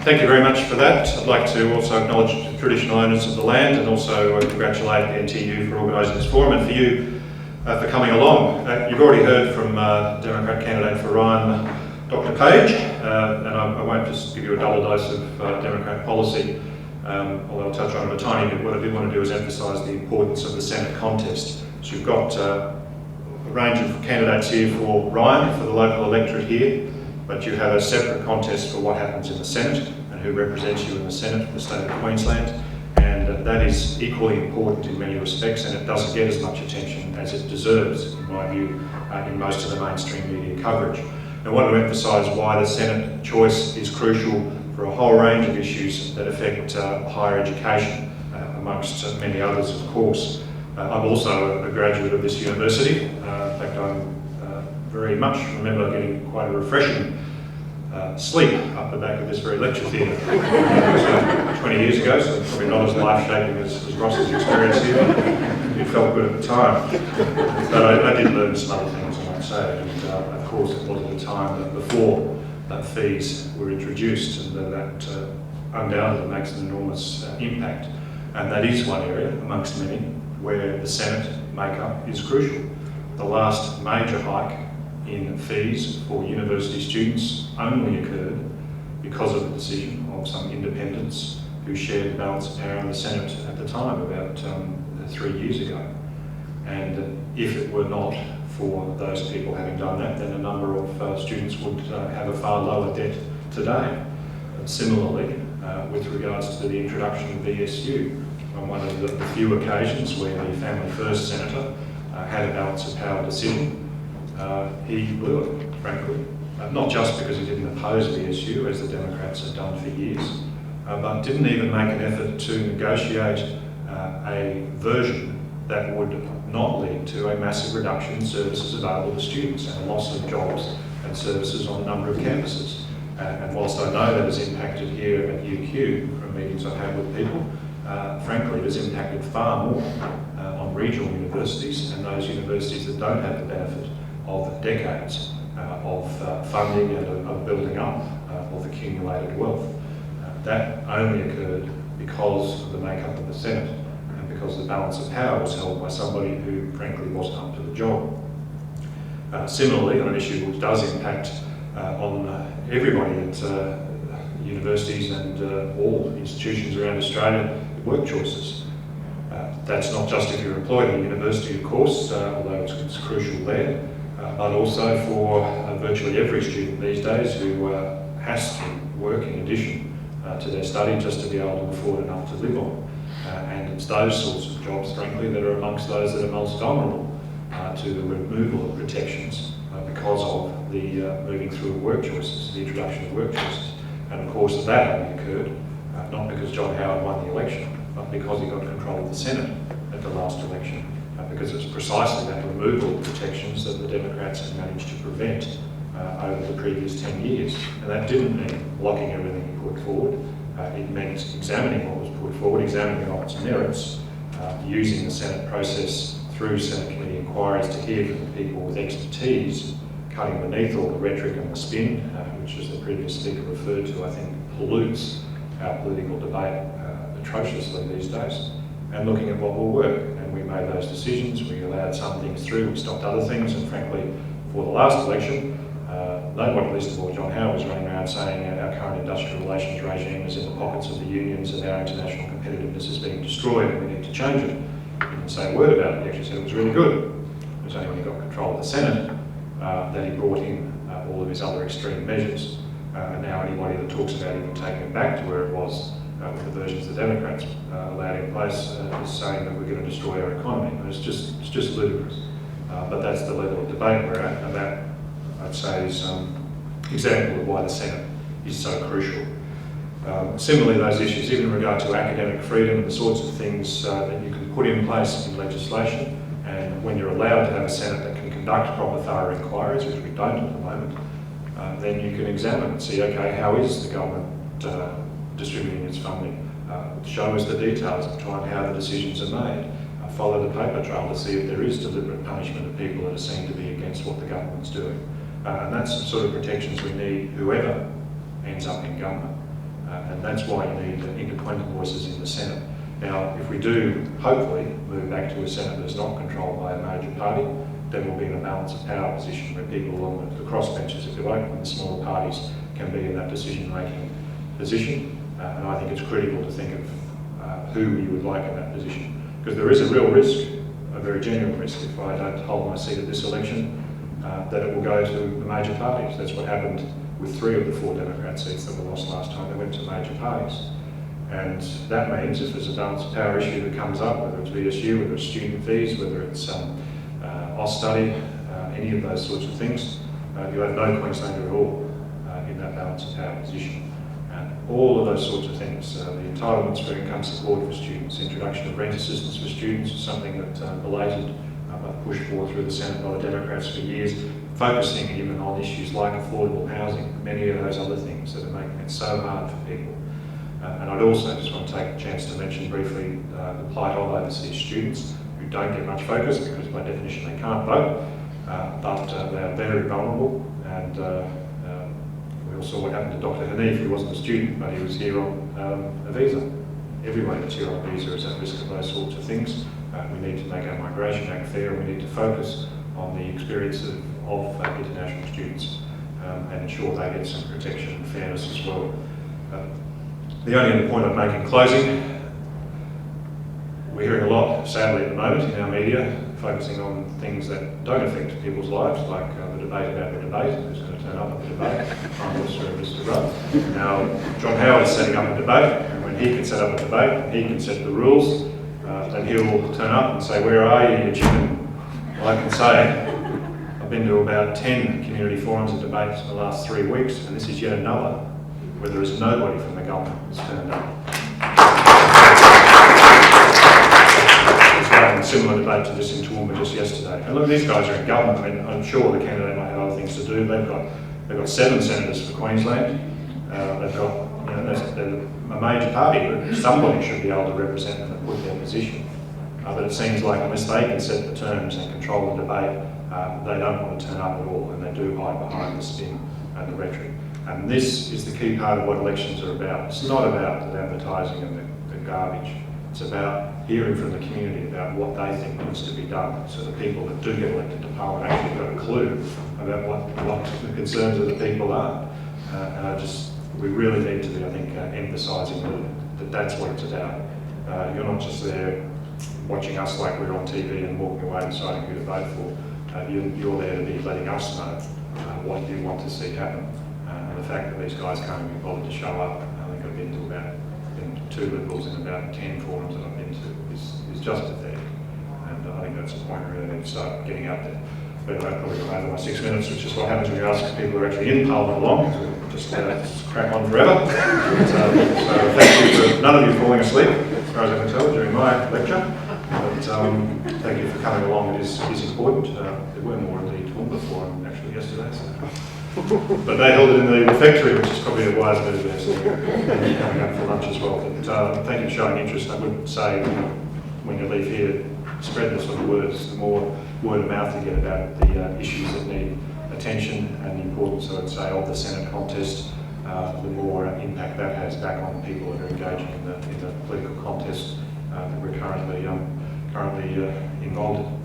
Thank you very much for that. I'd like to also acknowledge the traditional owners of the land and also congratulate NTU for organising this forum and for you for coming along. You've already heard from Democrat candidate for Ryan, Dr Page, and I won't just give you a double dose of Democrat policy, although I'll touch on it a tiny bit. What I did want to do is emphasise the importance of the Senate contest. So you've got a range of candidates here for Ryan, for the local electorate here, but you have a separate contest for what happens in the Senate and who represents you in the Senate for the state of Queensland, and that is equally important in many respects, and it doesn't get as much attention as it deserves, in my view, in most of the mainstream media coverage. I want to emphasise why the Senate choice is crucial for a whole range of issues that affect higher education, amongst many others, of course. I'm also a graduate of this university. In fact, I'm very much remember getting quite a refreshing sleep up the back of this very lecture theatre 20 years ago, so it's probably not as life-shaping as Ross's experience here. It felt good at the time. But I did learn some other things, I might say, and of course it was at a time before fees were introduced, and that undoubtedly makes an enormous impact. And that is one area, amongst many, where the Senate makeup is crucial. The last major hike in fees for university students only occurred because of the decision of some independents who shared the balance of power in the Senate at the time, about 3 years ago. And if it were not for those people having done that, then a number of students would have a far lower debt today. Similarly, with regards to the introduction of VSU, on one of the few occasions where the Family First Senator had a balance of power decision, he blew it, frankly. Not just because he didn't oppose VSU, as the Democrats have done for years, but didn't even make an effort to negotiate a version that would not lead to a massive reduction in services available to students and a loss of jobs and services on a number of campuses. And whilst I know that has impacted here at UQ from meetings I've had with people, frankly it has impacted far more on regional universities and those universities that don't have the benefit of decades of funding and of building up of accumulated wealth. That only occurred because of the makeup of the Senate and because the balance of power was held by somebody who frankly wasn't up to the job. Similarly, on an issue which does impact on everybody at universities and all institutions around Australia, work choices. That's not just if you're employed in a university, of course, although it's crucial there, but also for virtually every student these days who has to work in addition to their study just to be able to afford enough to live on. And it's those sorts of jobs, frankly, that are amongst those that are most vulnerable to the removal of protections because of the moving through of work choices, the introduction of work choices. And of course that only occurred not because John Howard won the election, but because he got control of the Senate at the last election, because it's precisely that removal of protections that the Democrats have managed to prevent over the previous 10 years. And that didn't mean blocking everything he put forward. It meant examining what was put forward, examining it on its merits, using the Senate process through Senate committee inquiries to hear from the people with expertise, cutting beneath all the rhetoric and the spin, which, as the previous speaker referred to, I think pollutes our political debate atrociously these days, and looking at what will work. And we made those decisions, we allowed some things through, we stopped other things, and frankly, for the last election, no one, least of all John Howard, was running around saying our current industrial relations regime is in the pockets of the unions and our international competitiveness is being destroyed and we need to change it. He didn't say a word about it, he actually said it was really good. It was only when he got control of the Senate that he brought in all of his other extreme measures. And now anybody that talks about even taking it back to where it was with the versions the Democrats allowed in place is saying that we're going to destroy our economy. And it's just ludicrous. But that's the level of debate we're at, and that, I'd say, is an example of why the Senate is so crucial. Similarly, those issues, even in regard to academic freedom and the sorts of things that you can put in place in legislation, and when you're allowed to have a Senate that can conduct proper thorough inquiries, which we don't at the moment, then you can examine and see, okay, how is the government distributing its funding? Show us the details of try and how the decisions are made. Follow the paper trail to see if there is deliberate punishment of people that are seen to be against what the government's doing. And that's the sort of protections we need, whoever ends up in government. and that's why you need independent voices in the Senate. Now, if we do, hopefully, move back to a Senate that's not controlled by a major party, then we'll be in a balance of power position where people on the crossbenches, if you like, and the smaller parties can be in that decision-making position. And I think it's critical to think of who you would like in that position. Because there is a real risk, a very genuine risk, if I don't hold my seat at this election, that it will go to the major parties. That's what happened with 3 of the 4 Democrat seats that were lost last time. They went to major parties. And that means if there's a balance of power issue that comes up, whether it's VSU, whether it's student fees, whether it's Austudy, any of those sorts of things, you'll have no Queenslander at all in that balance of power position. All of those sorts of things, the entitlements for income support for students, introduction of rent assistance for students, something that belated but pushed for through the Senate by the Democrats for years, focusing even on issues like affordable housing, many of those other things that are making it so hard for people. And I'd also just want to take a chance to mention briefly the plight of overseas students who don't get much focus because by definition they can't vote, but they are very vulnerable. And we all saw what happened to Dr. Hanif, who wasn't a student, but he was here on a visa. Everyone that's here on a visa is at risk of those sorts of things. We need to make our Migration Act fair, and we need to focus on the experience of international students and ensure they get some protection and fairness as well. The only other point I'd make in closing, we're hearing a lot, sadly at the moment, in our media, focusing on things that don't affect people's lives, like the debate about the debate, who's going to turn up at the debate, Prime Minister and Mr Rudd. Now, John Howard is setting up a debate, and when he can set up a debate, he can set the rules, then he'll turn up and say, "Where are you, you chicken?" Well, I can say, I've been to about 10 community forums and debates in the last 3 weeks, and this is yet another where there is nobody from the government that's turned up. A similar debate to this in Toowoomba just yesterday. And look, these guys are in government. I mean, I'm sure the candidate might have other things to do. They've got 7 senators for Queensland. They've got, they're a major party, but somebody should be able to represent them and put their position. But it seems like unless they can set the terms and control the debate, they don't want to turn up at all, and they do hide behind the spin and the rhetoric. And this is the key part of what elections are about. It's not about the advertising and the garbage. It's about hearing from the community about what they think needs to be done, so the people that do get elected to Parliament actually got a clue about what the concerns of the people are. And we really need to be, I think, emphasising that that's what it's about. You're not just there watching us like we're on TV and walking away deciding who to vote for. You're there to be letting us know what you want to see happen. And the fact that these guys can't even be bothered to show up, I think I've been to about 2 Liberals in about 10 forums that I've been to, is just pathetic. And I think that's a point where they need to start getting out there. But I've probably gone over my 6 minutes, which is what happens when you ask people who are actually in Parliament along, just crack on forever. So thank you for none of you falling asleep, as far as I can tell, during my lecture. But thank you for coming along. It is important. There were more in the Toowoomba forum actually yesterday. So. But they held it in the refectory, which is probably a wise move there, so coming up for lunch as well. But thank you for showing interest. I would say when you leave here, spread the sort of words, the more word of mouth you get about the issues that need attention and the importance, I would say, of the Senate contest, the more impact that has back on people that are engaging in the political contest that we're currently involved in.